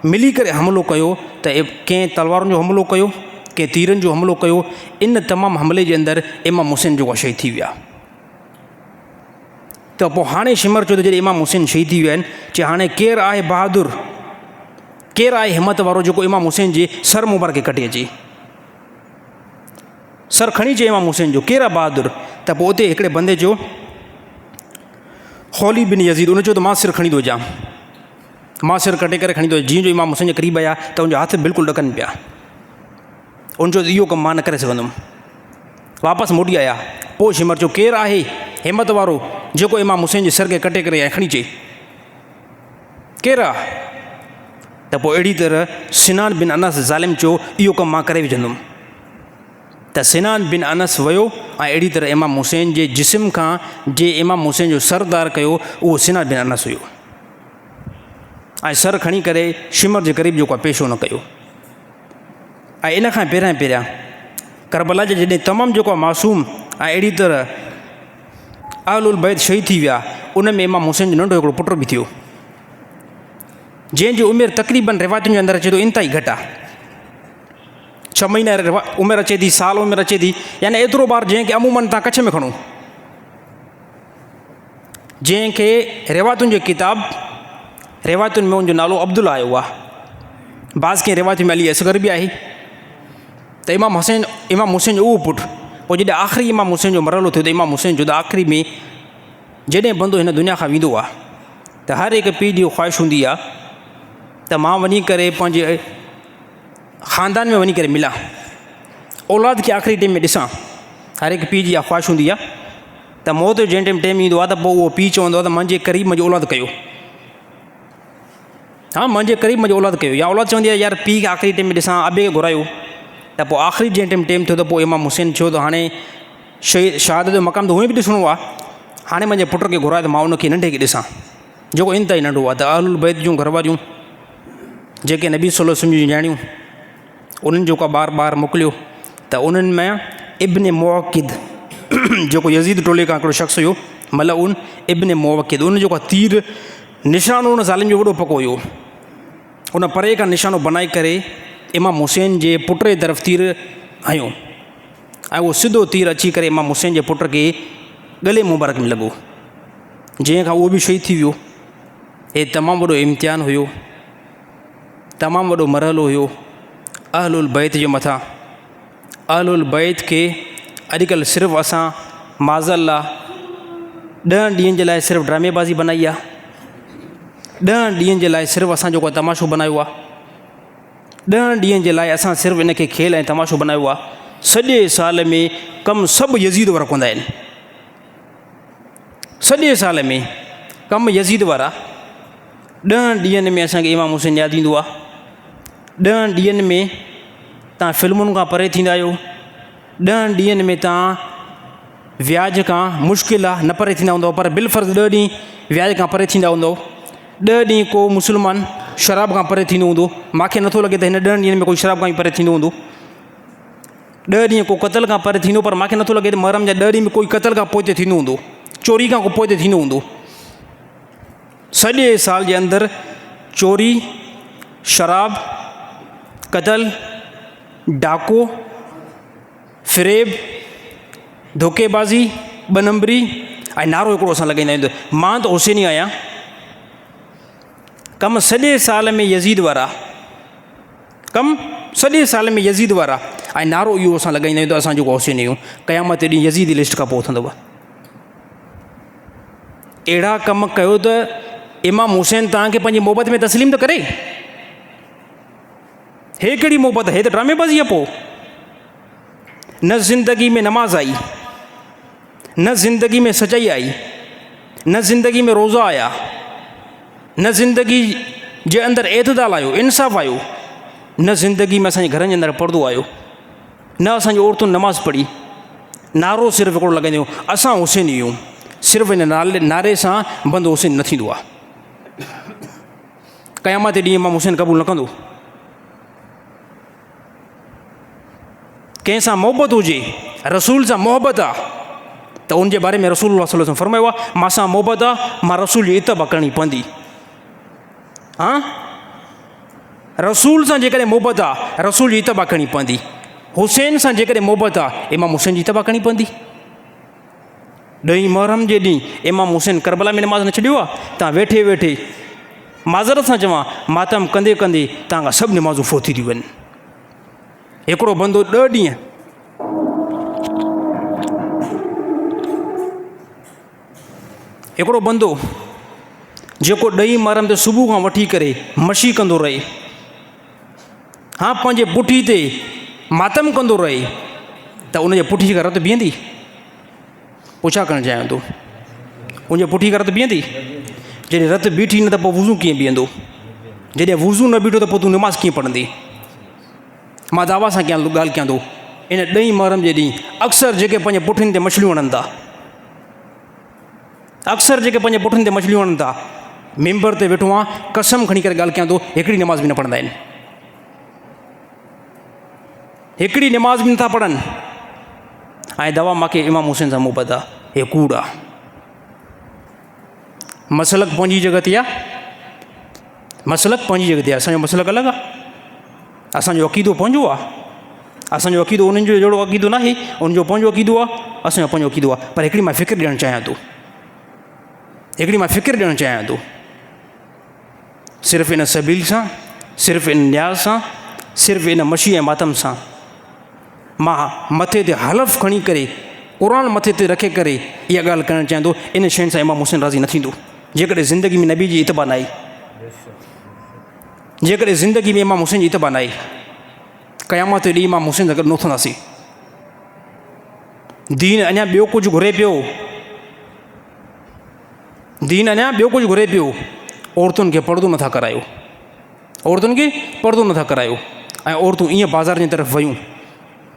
मिली करे हमिलो कयो त कंहिं तलवारुनि जो हमिलो कयो, कंहिं तीरनि जो हमिलो कयो। इन तमामु हमले जे अंदरि इमाम हुसैन जेको शहीद थी विया। त पोइ हाणे शिमर चयो त जॾहिं इमाम हुसैन शहीद थी विया आहिनि, चए हाणे केरु आहे बहादुर, केरु आहे हिमत वारो जेको इमाम हुसैन जे सर मुबारक खे कटे अचे, सर खणी अचे इमाम हुसैन जो, केरु आहे बहादुर। त पोइ उते हिकिड़े बंदे चयो खौली बिन यज़ीद, उन चयो त मां सिर खणी थो अचां, मां सिर कटे करे खणी थो। जीअं जो इमाम हुसैन जे क़रीब आया त उनजा हथ बिल्कुलु ॾकनि पिया। उन चयो त इहो कमु मां न करे सघंदुमि, वापसि मोटी आया। पोइ शिमर चयो केरु आहे हिमत वारो जेको इमाम हुसैन जे सर खे कटे करे ऐं खणी अचे, केरु आहे। त पोइ अहिड़ी तरह सिनान बिन अनस ज़ालिम चयो इहो कमु मां करे विझंदुमि। त सिनान बिन अनस वियो ऐं अहिड़ी तरह इमाम हुसैन जे जिस्म खां जे इमाम हुसैन जो सरदार कयो उहो सिनान बिन अनस हुयो। ऐं सर खणी करे शिमर जे क़रीब जेको आहे पेशो न कयो। ऐं इन खां पहिरियां करबला जे जॾहिं तमामु जेको आहे मासूम ऐं अहिड़ी तरह अहलुल बैत शहीद थी विया, उन में इमाम हुसैन जो नंढो हिकिड़ो पुटु बि थियो, जंहिंजी उमिरि तक़रीबन रिवायतुनि जे अंदरि अचे थो इंतिहाई घटि आहे। 6 महीना उमिरि अचे थी, साल उमिरि अचे थी, यानी एतिरो ॿारु जंहिंखे अमूमन तव्हां कच्छ में खणो, जंहिंखे रिवायतुनि जो किताब रिवायतुनि में उनजो नालो अब्दुल्ला आयो आहे। बाज़ कंहिं रिवायत में अली असगर बि आहे। त इमाम हुसैन जो उहो पुटु, पोइ जॾहिं आख़िरी इमाम हुसैन जो मरहलो थियो त इमाम हुसैन जो त आख़िरी में जॾहिं बंदो हिन दुनिया खां वेंदो आहे त हर हिकु पीउ जी ख़्वाहिश हूंदी आहे त मां वञी करे पंहिंजे ख़ानदान में वञी करे मिलां, औलाद खे आख़िरी टाइम में ॾिसां। हर हिकु पीउ जी इहा ख़्वाहिश हूंदी आहे त मौत जो जंहिं टाइम ईंदो आहे त पोइ उहो पीउ चवंदो आहे त मुंहिंजे क़रीब मुंहिंजी औलाद कयो, हा मुंहिंजे क़रीब मुंहिंजी औलाद कयो। या औलाद चवंदी आहे यार पीउ खे आख़िरी टाइम में ॾिसां, अबे खे घुरायो। त पोइ आख़िरी जंहिं टाइम थियो त पोइ इमाम हुसैन चयो त हाणे शहादत जो मक़ाम त उहे बि ॾिसणो आहे, हाणे मुंहिंजे पुट खे घुरायो त मां उनखे नंढे खे ॾिसां जेको इंतिहाई नंढो आहे। त अहलुल बैत जूं घरवारियूं जेके नबी सल्लल्लाहु अलैहि वसल्लम जूं ॼाणियूं, उन्हनि जेको ॿार मोकिलियो त उन्हनि में इब्न मुवक्किद जेको यज़ीद टोले खां हिकिड़ो शख़्स हुयो, मलऊन इब्न मुवक्किद, उन जेको तीर निशानो उन ज़ालिम जो वॾो पको हुयो, उन परे खां निशानो बनाए करे इमाम हुसैन जे पुट जे तरफ़ तीर हयो ऐं उहो सिधो तीर अची करे इमाम हुसैन जे पुट खे गले मुबारक में लॻो, जंहिंखां उहो बि शहीद थी वियो। हे तमामु वॾो इम्तिहान हुयो, तमामु वॾो मरहलो हुयो अहलुल बैत जे मथां। अहलुल बैत खे अॼुकल्ह सिर्फ़ु असां माज़ल्ला 10 ॾींहंनि जे लाइ सिर्फ़ु ड्रामेबाज़ी बनाई आहे, 10 ॾींहंनि जे लाइ सिर्फ़ु असां जेको तमाशो बनायो आहे, 10 ॾींहंनि जे लाइ असां सिर्फ़ु इन खे खेल ऐं तमाशो बनायो आहे। सॼे साल में कमु सभु यज़ीद वारा कंदा आहिनि, सॼे साल में कमु यज़ीद वारा। 10 ॾींहंनि में असांखे इमाम हुसैन यादि ईंदो आहे, 10 ॾींहंनि में तव्हां फिल्मुनि खां परे थींदा आहियो, 10 ॾींहंनि में तव्हां व्याज खां मुश्किल आहे न परे थींदा हूंदव, पर बिलफ़र्ज़ 10 ॾींहं व्याज खां परे थींदा हूंदव। 10 ॾींहं को मुस्लमान शराब खां परे थींदो हूंदो, मूंखे नथो लॻे त हिन 10 ॾींहंनि में कोई शराब खां ई परे थींदो हूंदो। 10 ॾींहं को क़तल खां परे थींदो, पर मूंखे नथो लॻे त मुहर्रम जा 10 ॾींहं में कोई क़तल खां पोइ ते थींदो हूंदो, चोरी खां पोइ ते थींदो हूंदो। सॼे साल जे अंदरि चोरी, शराब, क़तल, डाको, फ़रेब, धोखेबाज़ी, 2 नंबरी ऐं नारो हिकिड़ो असां लॻाईंदा आहियूं त मां त हुसैनी आहियां। कमु सॼे साल में यज़ीद वारा, कमु सॼे साल में यज़ीद वारा ऐं नारो इहो असां लॻाईंदा आहियूं त असां जेको हुसैनी आहियूं। क़यामत ॾींहुं यज़ीद जी लिस्ट खां पोइ उथंदव। अहिड़ा कमु कयो त इमाम हुसैन तव्हांखे पंहिंजी मोहबत में तस्लीम त करे। हे कहिड़ी मोहबत, हे त ड्रामेबाज़ी आहे। पोइ न ज़िंदगी में नमाज़ आई, न ज़िंदगी में सचाई आई, न ज़िंदगी में रोज़ा आया, न ज़िंदगी जे अंदरि एतदाल आयो, इंसाफ़ आयो, न ज़िंदगी में असांजे घरनि जे अंदरि पर्दो आयो, न असांजी औरतुनि नमाज़ पढ़ी। नारो सिर्फ़ु हिकिड़ो लॻाईंदा आहियूं, असां हुसैनी आहियूं। सिर्फ़ु इन नारे सां बंदि हुसैन न थींदो आहे। क़यामत ॾींहुं इमाम हुसैन क़बूल न कंदो। कंहिंसां मोहबत हुजे, रसूल सां मोहबत आहे त उनजे बारे में रसूल सल्लल्लाहु अलैहि वसल्लम फरमायो आहे, मां मोहबत आहे, मां रसूल जी इत्तबा करणी पवंदी। हाँ, रसूल सां जेकॾहिं मोहबत आहे, रसूल जी इत्तबा करणी पवंदी। हुसैन सां जेकॾहिं मोहबत आहे, इमाम हुसैन जी इत्तबा करणी पवंदी। 10 मुहर्रम जे ॾींहुं इमाम हुसैन करबला में नमाज़ न छॾियो आहे। तव्हां वेठे वेठे माज़रत सां चवां, मातम कंदे कंदे तव्हां खां सभु नमाज़ूं फोती थियूं वञनि। हिकिड़ो बंदो 10 ॾींहं हिकिड़ो बंदो जेको 10 मुहर्रम ते सुबुह खां वठी करे मशी कंदो रहे, हाँ, पंहिंजे पुठी ते मातम कंदो रहे, त उनजे पुठी खां रत बीहंदी? पुछा करणु चाहियां थो, उनजे पुठी खां रत बीहंदी? जॾहिं रत बीठी न त पोइ वुज़ू कीअं बीहंदो? जॾहिं वुज़ू न बीठो त पोइ तूं नमाज़ कीअं पढ़ंदी? मां दावा सां ॻाल्हि कयां थो, इन 10 मुहर्रम जे ॾींहुं अक्सर जेके पंहिंजे पुठियुनि ते मछलियूं हणनि था, अक्सर जेके पंहिंजे पुठियुनि ते मछलियूं हणनि था, मेंबर ते वेठो आहियां, कसम खणी करे ॻाल्हि कयां थो, हिकिड़ी नमाज़ बि न पढ़ंदा आहिनि। हिकिड़ी नमाज़ बि नथा पढ़नि। ऐं दवा मूंखे इमाम हुसैन सां मोहबत आहे, हे कूड़ आहे। मसलक पंहिंजी जॻह ते आहे, मसलक पंहिंजी जॻह ते आहे, असांजो मसलक अलॻि आहे। असांजो अक़ीदो पंहिंजो आहे, असांजो अक़ीदो उन्हनि जो जहिड़ो अक़ीदो न आहे, उनजो पंहिंजो अक़ीदो आहे, असांजो पंहिंजो अक़ीदो आहे। पर हिकिड़ी मां फ़िक्र ॾियणु चाहियां थो, हिकिड़ी मां फ़िक्र ॾियणु चाहियां थो, सिर्फ़ु इन सबील सां, सिर्फ़ु इन न्याज़ सां, सिर्फ़ु इन मशी ऐं मातम सां मां मथे ते हलफ़ खणी करे, क़ुर मथे ते रखे करे इहा ॻाल्हि करणु चाहियां थो, इन शयुनि सां इमाम हुसैन राज़ी न थींदो। जेकॾहिं ज़िंदगी में नबी जी इत्बा न आई, जेकॾहिं ज़िंदगी में इमाम हुसैन जी इत्बा न आई, क़यामत ॾींहुं इमाम हुसैन सां गॾु न उथंदासीं। दीन अञा ॿियो कुझु घुरे पियो, दीन अञा ॿियो कुझु घुरे पियो। औरतुनि खे पर्दो नथा करायो, औरतुनि खे पर्दो नथा करायो, ऐं औरतूं ईअं बाज़ार जी तरफ़ वियूं।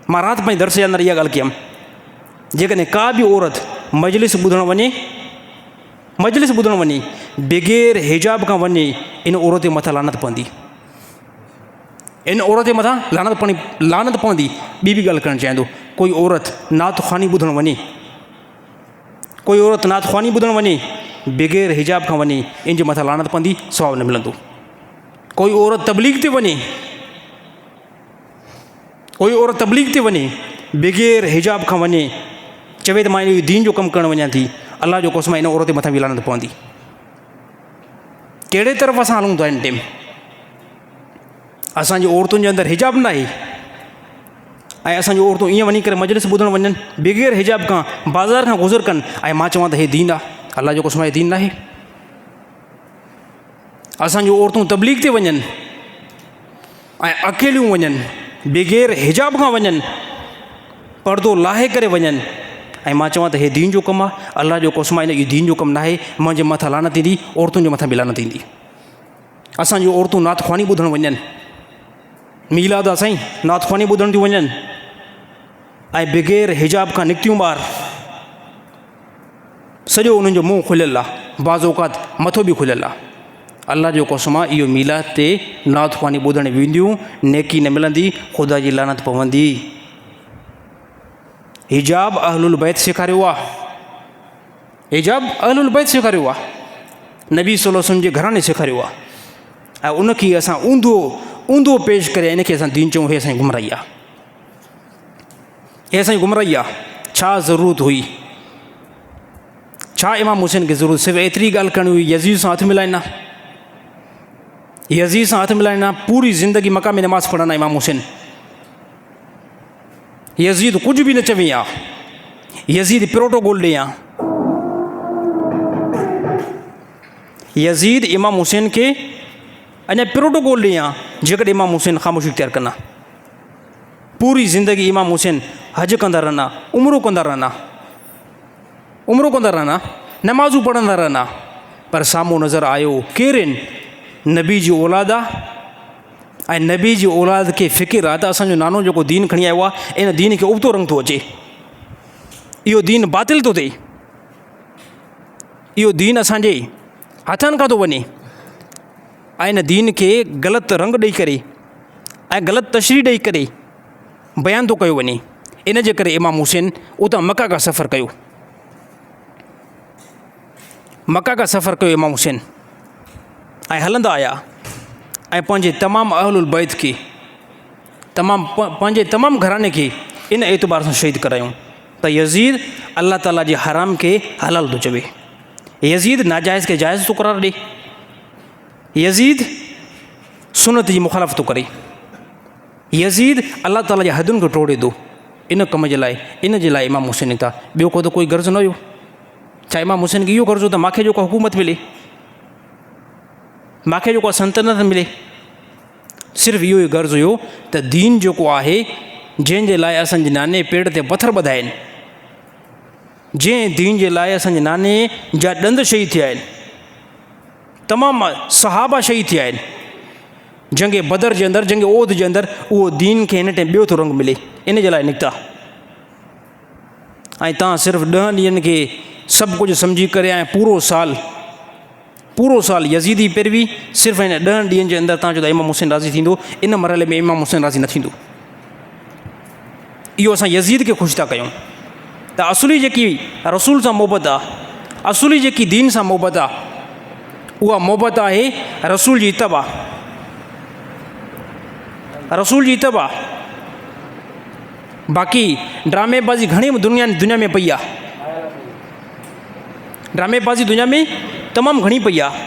मां राति पंहिंजे दर्स जे अंदरि इहा ॻाल्हि कयमि, जेकॾहिं का बि औरत मजलिस ॿुधणु वञे, मजलिस ॿुधणु वञे, बग़ैर हिजाब खां वञे, इन औरत जे मथां लानत पवंदी, इन औरत जे मथां लानत पवंदी। ॿी बि ॻाल्हि करणु चाहियां थो, कोई औरत नात ख़्वानी ॿुधणु वञे, कोई औरत नात ख़्वानी ॿुधणु वञे, बग़ैर हिजाब खां वञे, इन जे मथां लानत पवंदी, सवाबु न मिलंदो। कोई औरत तबलीग ते वञे, कोई औरत तबलीग ते वञे, बग़ैर हिजाब खां वञे, चवे त मां इहो दीन जो कमु करणु वञा थी, अलाह जो कसम इन औरत जे मथां बि लानत पवंदी। कहिड़े तरफ़ असां हलूं था हिन टाइम? असांजी औरतुनि जे अंदरि हिजाब न आहे, ऐं असांजी औरतूं ईअं वञी करे मजलिस ॿुधणु वञनि बग़ैर हिजाब खां, बाज़ार खां गुज़र कनि, ऐं मां चवां त हे दीन आहे? अलाह जो कसम हे दीन न आहे। असांजूं औरतूं तबलीग ते वञनि ऐं अकेलियूं वञनि, बग़ैर हिजाब खां वञनि, पर्दो लाहे करे वञनि, ऐं मां चवां त हे दीन जो कमु आहे? अलाह जो कसम आहे इहो दीन जो कमु न आहे। मुंहिंजे मथां लानत ईंदी, औरतुनि जे मथां बि लानत ईंदी। असांजूं औरतूं नात ख़्वानी ॿुधणु वञनि, मीलाद आहे साईं, नात ख़्वानी ॿुधण थियूं वञनि, ऐं बग़ैर हिजाब खां निकितियूं ॿाहिरि, सॼो उन्हनि जो मुंहुं खुलियल आहे, बाज़ औक़ात मथो बि खुलियल आहे। अलाह जो कसम आहे इहो मीलाद ते नात ख़्वानी ॿुधणु वेंदियूं, नेकी न मिलंदी, ख़ुदा जी लानत पवंदी। हिजाब अहलुल बैत सेखारियो आहे, हिजाब अहलुल बैत सेखारियो आहे, नबी सल्लल्लाहु अलैहि वसल्लम जे घराने सेखारियो आहे, ऐं उनखे असां ऊंधो पेश करे इनखे असां दीन चऊं, हे असांजी गुमराही आहे, हे असांजी गुमराही आहे। छा ज़रूरत हुई? छा इमाम हुसैन खे ज़रूरत सिर्फ़ु एतिरी ॻाल्हि करणी हुई यज़ीद सां हथु मिलाइणा, यज़ीद सां हथु मिलाइणा, पूरी ज़िंदगी मका में नमाज़ पढ़ंदा इमाम हुसैन। यज़ीद कुझु बि न चवे हा, यज़ीद प्रोटोकॉल ॾे हा, यज़ीद इमाम हुसैन खे अञा प्रोटोकॉल ॾे हा, जेकॾहिं इमाम हुसैन ख़ामोशी इख्तियार कंदा। पूरी ज़िंदगी इमाम हुसैन हज कंदा रहंदा, उमिरो कंदा रहंदा, नमाज़ूं पढ़ंदा रहंदा, पर साम्हूं नज़र आयो केरु आहिनि? नबी जी औलाद आहे, ऐं नबी जी औलाद खे फ़िकिर आहे त असांजो नानो जेको दीन खणी आयो आहे इन दीन खे उबतो रंग थो अचे, इहो दीन बातिल थो थिए, इहो दीन असांजे हथनि खां थो वञे, ऐं इन दीन खे ग़लति रंग ॾेई करे ऐं ग़लति तशरीह ॾेई करे बयानु थो कयो वञे। इन जे करे इमाम हुसैन उतां मका खां सफ़र कयो, मका खां सफ़र कयो इमाम हुसैन, ऐं हलंदा आया, ऐं पंहिंजे तमामु अहलुल बैत खे, पंहिंजे तमामु घराने खे इन एतबार सां शहीद करायूं त यज़ीद अल्लाह ताला जे हराम खे हलाल थो चवे, यज़ीद नाजाइज़ खे जाइज़ थो करार ॾे, यज़ीद सुनत जी मुखालफ़त थो करे, यज़ीद अल्लाह ताला जे हदुनि खे टोड़े थो। इन कम जे लाइ इमाम हुसैन निकिता, ॿियो को त कोई गर्ज़ु न हुयो। छा इमाम हुसैन खे इहो गर्ज़ु हो त मूंखे जेको हुकूमत मिले, मूंखे जेको सल्तनत मिले? सिर्फ़ु इहो ई गर्ज़ु हुयो त दीन जेको आहे, जंहिंजे लाइ असांजे नाने पेड़ ते पथर ॿधा आहिनि, जंहिं दीन जे लाइ असांजे नाने जा ॾंद शहीद थिया आहिनि, तमामु सहाबा शहीद थिया आहिनि, जंग बदर जे अंदरि, जंग ओद जे अंदरि, उहो दीन खे हिन टाइम ॿियो थो रंग मिले, इन जे लाइ निकिता। ऐं तव्हां सिर्फ़ु 10 ॾींहंनि खे सभु कुझु सम्झी करे ऐं पूरो साल यज़ीदी पैरवी सिर्फ़ु हिन 10 ॾींहंनि जे अंदरि तव्हां चओ त इमाम हुसैन राज़ी थींदो, इन मरहले में इमाम हुसैन राज़ी न थींदो। इहो असां यज़ीद खे ख़ुशि था कयूं त असुली जेकी रसूल सां मोहबत आहे, असुली जेकी दीन सां मोहबत आहे, उहा मोहबत आहे रसूल जी इत्तबा, रसूल जी इत्तबा। बाक़ी ड्रामेबाज़ी घणी दुनिया में पई आहे, ड्रामेबाज़ी दुनिया में तमामु घणी पई आहे,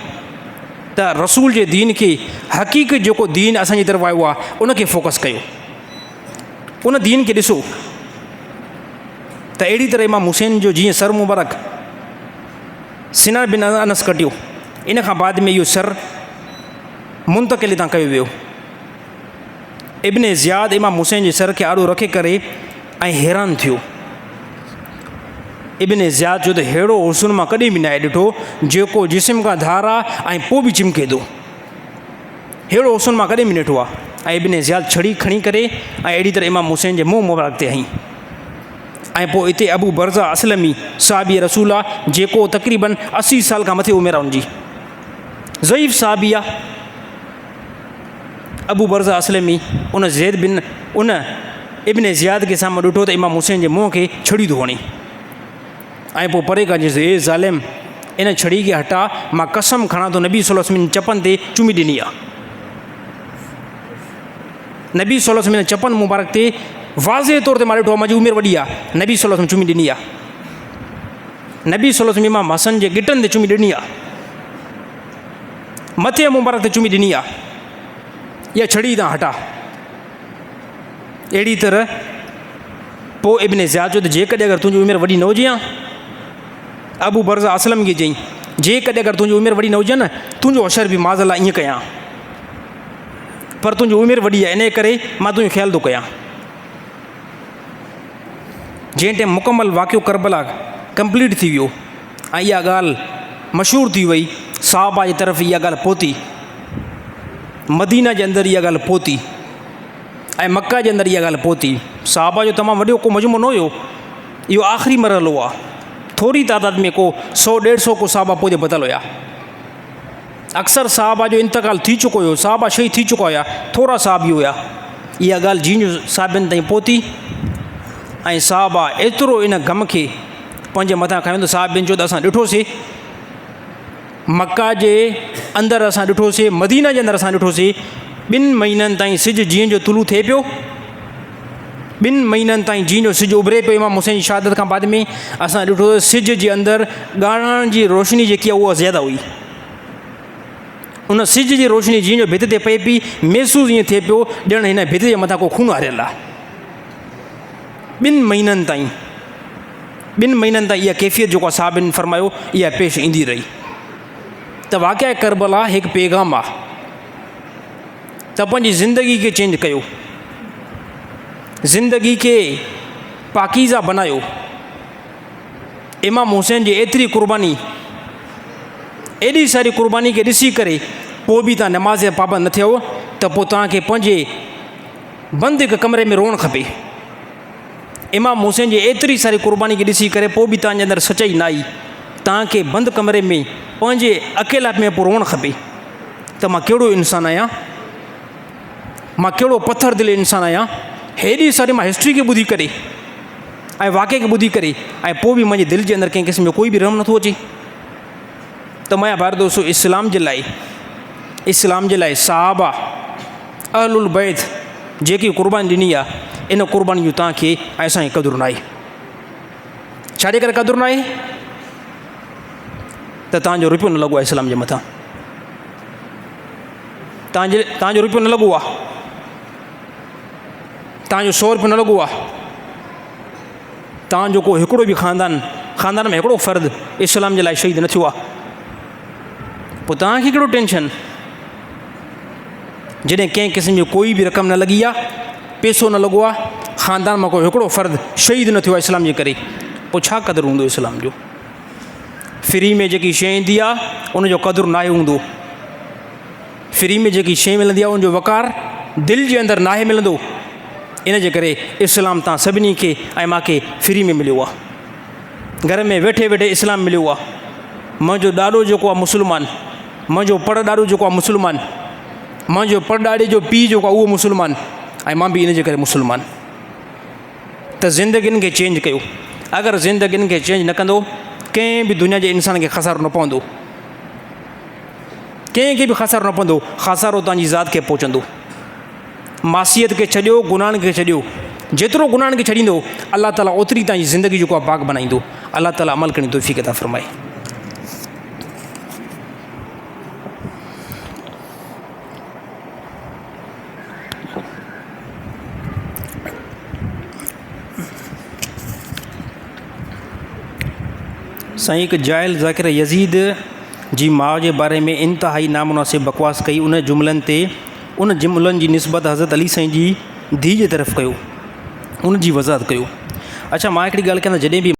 त रसूल जे दीन खे हक़ीक़त जेको दीन असांजी तरफ़ आयो आहे उनखे फोकस कयो, उन दीन खे ॾिसो। त अहिड़ी तरह इमाम हुसैन जो जीअं सर मुबारक सिनार बिन अनस कटियो, इन खां बाद में इहो सर मुंतक़िल हितां कयो वियो। इब्न ज़ियाद इमाम हुसैन जे सर खे आड़ो रखे करे ऐं हैरान थियो। इब्न ज़ियाद जो त अहिड़ो हुस्न मां कॾहिं बि न आहे ॾिठो जेको जिस्म खां धार आहे ऐं पोइ बि चिमके थो, अहिड़ो हुस्न मां कॾहिं बि ॾिठो आहे। ऐं इब्न ज़ियाद छड़ी खणी करे ऐं अहिड़ी तरह इमाम हुसैन जे मुंहुं मुबारक ते हईं। ऐं पोइ हिते अबू बरज़ा असलमी साहबी रसूल आहे, जेको तक़रीबन 80 साल खां मथे उमिरि आहे हुनजी, ज़ईफ़ साहबी आहे। अबू बरज़ा असलमी उन इब्न ज़ियाद खे साम्हूं ॾिठो त इमाम हुसैन जे मुंहं खे छड़ी थो हणे, ऐं पोइ परे खां चइसि, ए ज़ालिम, इन छड़ी खे हटा, मां कसम खणां थो नबी सल्लल्लाहु अलैहि वसल्लम चपनि ते चुमी ॾिनी आहे, नबी सल्लल्लाहु अलैहि वसल्लम चपनि मुबारक ते वाज़े तौर ते मां ॾिठो आहे, मुंहिंजी उमिरि वॾी आहे, नबी सल्लल्लाहु अलैहि वसल्लम चुमी ॾिनी आहे। नबी सल्लल्लाहु अलैहि वसल्लम इमाम हसन जे गिटनि ते चुमी ॾिनी आहे, मथे मुबारक ते चुमी ॾिनी आहे, इहा छड़ी तव्हां हटा। अहिड़ी तरह पोइ इब्न ज़ियाद जो त जेकॾहिं अगरि तुंहिंजी उमिरि वॾी न हुजे हा, अबू बरज़ा असलम खे चई जेकॾहिं अगरि तुंहिंजी उमिरि वॾी न हुजे न, तुंहिंजो अशर बि माज़अल्लाह ईअं कयां, पर तुंहिंजी उमिरि वॾी आहे इन करे मां तुंहिंजो ख़्यालु थो कयां। जंहिं टाइम मुकमल वाक़ियो करबला कंप्लीट थी वियो ऐं इहा ॻाल्हि मशहूरु थी वई, साहबा जी तरफ़ इहा ॻाल्हि पहुती, मदीना जे अंदरि इहा ॻाल्हि पहुती ऐं मक्का जे अंदरि इहा ॻाल्हि पहुती। साहबा जो तमामु वॾो को मजमो न हुयो, इहो आख़िरी मरहलो आहे। थोरी तादाद में को 100-150 को साहबा पोइ बदल हुया। अक्सर साहबा जो इंतकाल थी चुको हुयो, साहबा शहीद थी चुका हुया, थोरा साहबी हुया। इहा ॻाल्हि जीअं साहिबनि ताईं पहुती ऐं साहबा एतिरो इन ग़म खे पंहिंजे मथां खयो त साहिबनि जो त असां ॾिठोसीं, मक्का जे अंदरि असां ॾिठोसीं, मदीना जे अंदरि असां ॾिठोसीं, 2 महीननि ताईं सिज जीअं जो तुलू थिए पियो, 2 महीननि ताईं जीअं जो सिज उभरे पियो। इमाम हुसैन जी शहादत खां बाद में असां ॾिठोसीं सिज जे अंदरि ॻाढ़नि जी रोशनी जेकी आहे उहा ज़्यादा हुई। उन सिज जी रोशनी जीअं जो भित ते पए पई, महसूसु ईअं थिए पियो ॼण हिन भित जे मथां को खून हारियल आहे। 2 महीननि ताईं इहा कैफ़ियत जेको आहे साहिबनि फरमायो इहा पेश ईंदी रही। त वाक़िआ करबला हिकु पैगाम आहे त पंहिंजी ज़िंदगी खे चेंज कयो, ज़िंदगी खे पाकीज़ा बनायो। इमाम हुसैन जी एतिरी क़ुर्बानी, एॾी सारी क़ुर्बानी खे ॾिसी करे पोइ बि तव्हां नमाज़ जा पाबंद न थियो त पोइ तव्हांखे पंहिंजे बंदि हिकु कमरे में रोअणु खपे। इमाम हुसैन जी एतिरी सारी क़ुर्बानी खे ॾिसी करे पोइ बि तव्हांजे अंदरि सचाई न आई, तव्हांखे बंदि कमरे में पंहिंजे अकेला में पोइ रोअणु खपे त मां कहिड़ो इंसानु आहियां, मां कहिड़ो पथर दिलि इंसानु आहियां। हेॾी सारी मां हिस्ट्री खे ॿुधी करे ऐं वाक़े खे ॿुधी करे ऐं पोइ बि मुंहिंजे दिलि जे अंदरि कंहिं क़िस्म जो कोई बि रहम नथो अचे। त मुंहिंजा भाइर दोस्तो, इस्लाम जे लाइ साहबा अहलुल बैत जेकी क़ुर्बानी ॾिनी आहे, इन क़ुर्बानी जूं तव्हांखे ऐं असांखे क़दुरु न आहे। छाजे करे क़दुरु न आहे? त तव्हांजो रुपयो न लॻो आहे इस्लाम जे मथां, तव्हांजो रुपयो न लॻो आहे, तव्हांजो 100 रुपयो न लॻो आहे, तव्हांजो को हिकिड़ो बि ख़ानदान में हिकिड़ो फ़र्द इस्लाम जे लाइ शहीद न थियो आहे। पोइ तव्हांखे कहिड़ो टेंशन जॾहिं कंहिं क़िस्म जी कोई बि रक़म न लॻी आहे, पैसो न लॻो आहे, ख़ानदान मां को हिकिड़ो फ़र्द शहीद न थियो आहे इस्लाम जे करे, पोइ छा क़दुरु हूंदो इस्लाम जो? फ्री में जेकी शइ ईंदी आहे उनजो क़दुरु नाहे हूंदो, फ्री में जेकी शइ मिलंदी आहे उनजो वक़ार दिलि जे अंदरि नाहे मिलंदो। इन जे करे इस्लाम तव्हां सभिनी खे ऐं मूंखे फ्री में मिलियो आहे, घर में वेठे वेठे इस्लाम मिलियो आहे। मुंहिंजो ॾाॾो जेको आहे मुस्लमान, मुंहिंजो परॾाॾो जेको आहे मुस्लमान, मुंहिंजो परॾाॾे जो पीउ जेको आहे उहो मुस्लमान ऐं मां बि इन जे करे मुस्लमान। त ज़िंदगियुनि खे चेंज कयो। अगरि ज़िंदगियुनि खे चेंज न कंदो, कंहिं बि दुनिया जे इंसान खे ख़सारो न पवंदो, कंहिंखे बि ख़सारो न पवंदो, ख़सारो तव्हांजी ज़ात खे पहुचंदो। मासियत खे छॾियो, गुनाहनि खे छॾियो, जेतिरो गुनाहनि खे छॾींदो अलाह ताला ओतिरी तव्हांजी ज़िंदगी जेको आहे पाक बनाईंदो। अलाह ताला अमल करण जी तौफ़ीक़ अता फ़रमाए। साईं हिकु जाहिल ज़ाकिर यज़ीद जी माउ जे बारे में इंतिहाई नामुनासिब बकवास कई। उन जुमलनि जी निस्बत हज़रत अली साईं जी धीउ जे तरफ़ कयो, उन जी वज़ाहत कयो। अच्छा, मां हिकिड़ी ॻाल्हि कयां, जॾहिं बि